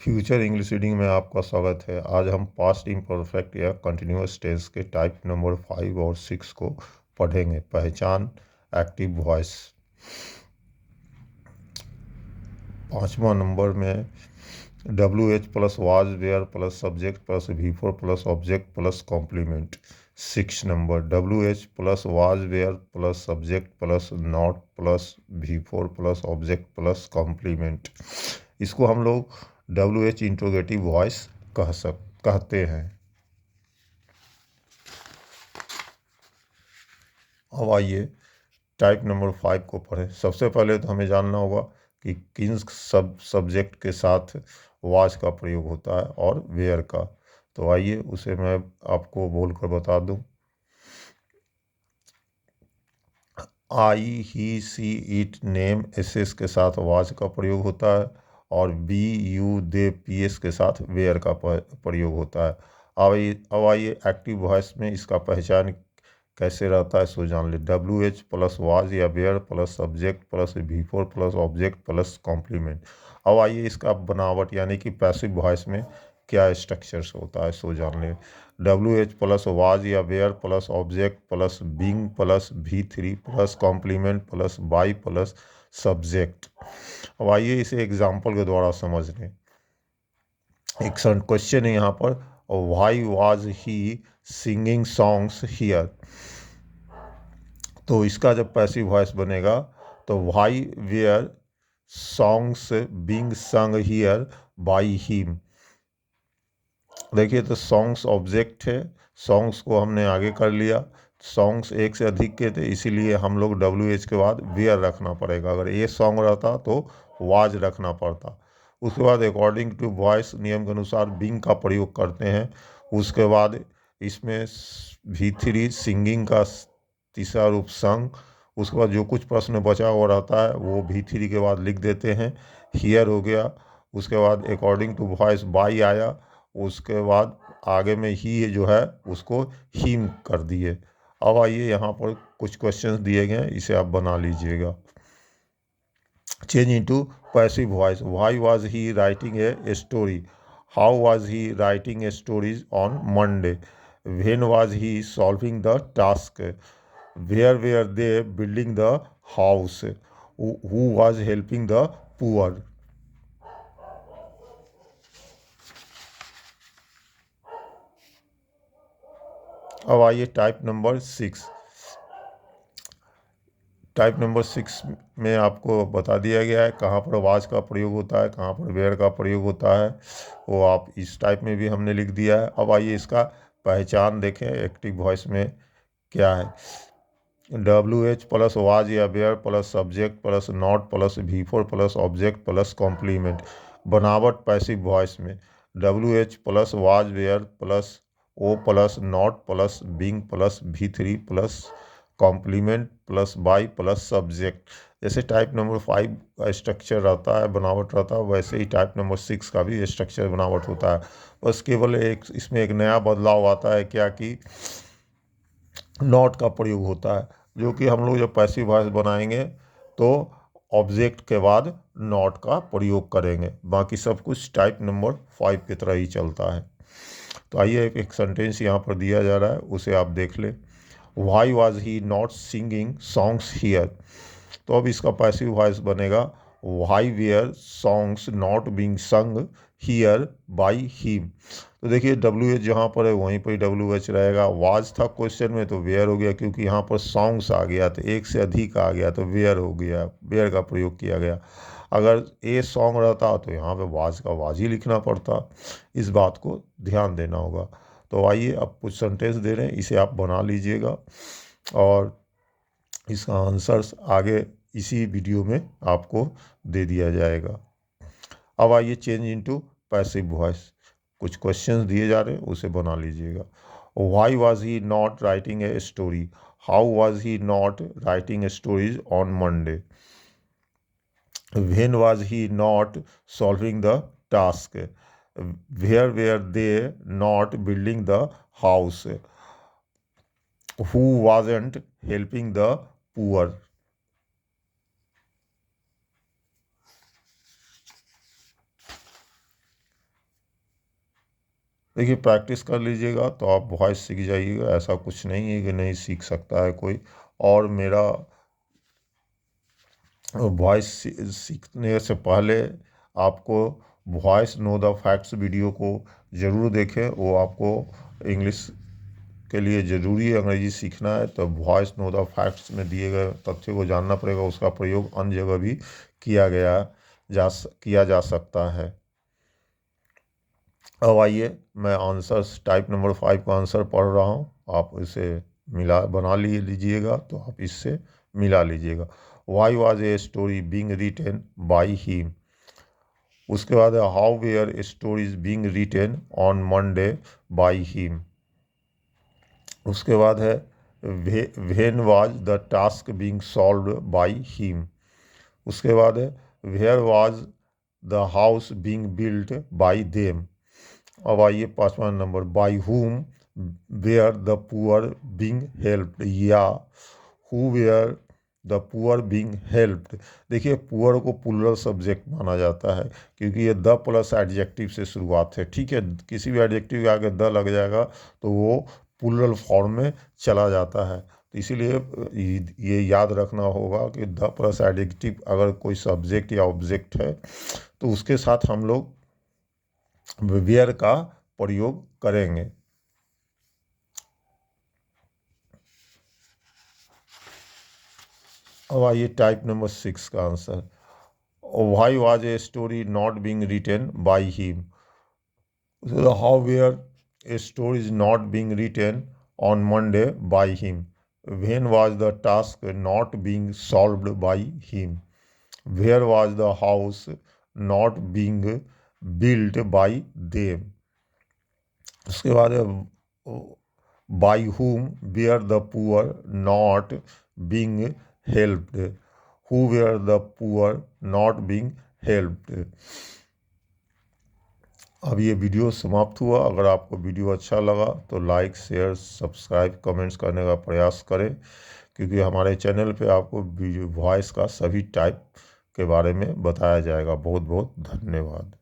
Future English reading में आपका स्वागत है। आज हम पास्ट इम्परफेक्ट या कंटिन्यूअस टेंस के टाइप नंबर 5 और 6 को पढ़ेंगे। पहचान एक्टिव वॉइस। 5वां नंबर में WH plus was were plus subject plus V4 plus object plus complement. 6 number WH plus was were plus subject plus not plus V4 plus object plus complement. इसको हम लोग WH interrogative voice कहते हैं। अब आइए type number 5 को पढ़ें। सबसे पहले तो हमें जानना होगा कि किन सब्जेक्ट के साथ वाज का प्रयोग होता है और वेयर का। तो आइए उसे मैं आपको बोलकर बता दूं। आई, ही, सी, इट, नेम, एस के साथ वाज का प्रयोग होता है और बी, यू, दे, पीएस के साथ वेयर का प्रयोग होता है। अब आइए एक्टिव वॉइस में इसका पहचान कैसे रहता है सो जान ले। WH प्लस वाज या were plus subject plus V4 plus object plus complement. अब आइए इसका बनावट यानी कि पैसिव वॉइस में क्या स्ट्रक्चर्स होता है सो जान ले। WH प्लस वाज या were plus object plus being plus V3 plus complement plus by plus subject. अब आइए इसे एग्जाम्पल के द्वारा समझ लें। एक क्वेश्चन है यहाँ पर, why was he singing songs here. तो इसका जब पैसिव वॉइस बनेगा तो why were songs being sung here by him. देखिए तो सॉन्ग्स ऑब्जेक्ट है, सॉन्ग्स को हमने आगे कर लिया। सॉन्ग्स एक से अधिक के थे इसीलिए हम लोग WH के बाद वेयर रखना पड़ेगा। अगर ये सॉन्ग रहता तो वाज रखना पड़ता। उसके बाद अकॉर्डिंग टू वॉइस नियम के अनुसार बिंग का प्रयोग करते हैं। उसके बाद इसमें V3 सिंगिंग का तीसरा रूप संग। उसके बाद जो कुछ प्रश्न बचा हुआ रहता है वो V3 के बाद लिख देते हैं। हियर हो गया। उसके बाद अकॉर्डिंग टू वॉइस बाई आया। उसके बाद आगे में ही जो है उसको हिम कर दिए। अब आइए यहाँ पर कुछ क्वेश्चंस दिए गए हैं, इसे आप बना लीजिएगा। Change into passive voice. Why was he writing a story. How was he writing a stories on Monday. When was he solving the task. Where were they building the house. Who was helping the poor. अब आइए type number 6। Type number 6 में आपको बता दिया गया है कहाँ पर वाज का प्रयोग होता है, कहाँ पर वेयर का प्रयोग होता है। वो आप इस टाइप में भी हमने लिख दिया है। अब आइए इसका पहचान देखें एक्टिव वॉइस में क्या है। WH प्लस वाज या were plus subject plus not plus V4 plus object plus complement. बनावट पैसिव वॉइस में WH plus was were plus O plus not plus being plus V3 plus complement plus by plus subject. जैसे type number 5 का structure रहता है, बनावट रहता है, वैसे ही टाइप नंबर 6 का भी स्ट्रक्चर बनावट होता है। बस केवल एक इसमें एक नया बदलाव आता है क्या कि नॉट का प्रयोग होता है, जो कि हम लोग जब पैसिव वॉइस बनाएंगे तो ऑब्जेक्ट के बाद नॉट का प्रयोग करेंगे। बाकी सब कुछ टाइप नंबर 5 की तरह ही चलता है। तो आइए एक सेंटेंस यहाँ पर दिया जा रहा है, उसे आप देख ले। Why was he not singing songs here. तो अब इसका पैसिव वॉइस बनेगा why were songs not being sung here by him. तो देखिए WH जहाँ पर है वहीं पर ही WH रहेगा। वाज था क्वेश्चन में तो वेयर हो गया, क्योंकि यहाँ पर सॉन्ग्स आ गया तो एक से अधिक आ गया तो वेयर हो गया, वेयर का प्रयोग किया गया। अगर ए सॉन्ग रहता तो यहाँ पे वाज का वाज ही लिखना पड़ता। इस बात को ध्यान देना होगा। तो आइए अब कुछ सेंटेंस दे रहे हैं, इसे आप बना लीजिएगा और इसका आंसर्स आगे इसी वीडियो में आपको दे दिया जाएगा। अब आइए चेंज इनटू पैसिव वॉइस। कुछ क्वेश्चंस दिए जा रहे हैं, उसे बना लीजिएगा। Why was he not writing a story. How was he not writing stories on Monday. When was he not solving the task. Where were they not building the house. Who wasn't helping the poor. देखिए practice कर लीजिएगा तो आप voice सीख जाइएगा, ऐसा कुछ नहीं है कि नहीं सीख सकता है कोई। और मेरा वॉइस सीखने से पहले आपको voice know the facts video को ज़रूर देखें, वो आपको इंग्लिश के लिए ज़रूरी है, अंग्रेजी सीखना है तो वॉइस नो द फैक्ट्स में दिए गए तथ्य को जानना पड़ेगा, उसका प्रयोग अन्य जगह भी किया जा सकता है। अब आइए मैं आंसर्स टाइप नंबर 5 का आंसर पढ़ रहा हूँ, आप इसे बना लीजिएगा, तो आप इससे मिला लीजिएगा। Why was a story being written by him. उसके बाद how were stories being written on Monday by him. उसके बाद है when was the task being solved by him. उसके बाद है where was the house being built by them. अब आइए 5वां नंबर, by whom were the poor being helped, या who were the poor being helped. देखिए पुअर को प्लूरल सब्जेक्ट माना जाता है क्योंकि ये द प्लस एडजेक्टिव से शुरुआत है, ठीक है। किसी भी एडजेक्टिव के आगे द लग जाएगा तो वो प्लूरल फॉर्म में चला जाता है, तो इसीलिए ये याद रखना होगा कि द प्लस एडजेक्टिव अगर कोई सब्जेक्ट या ऑब्जेक्ट है तो उसके साथ हम लोग वेयर का प्रयोग करेंगे। अब आइए टाइप नंबर 6 का answer, why was a story not being written by him. How were a story is not being written on Monday by him. When was the task not being solved by him. Where was the house not being built by them. उसके बाद by whom were the poor not being helped. Who were the poor not being helped. अब ये video समाप्त हुआ। अगर आपको video अच्छा लगा तो लाइक शेयर सब्सक्राइब कमेंट्स करने का प्रयास करें, क्योंकि हमारे चैनल पे आपको वीडियो वॉइस का सभी टाइप के बारे में बताया जाएगा। बहुत बहुत धन्यवाद।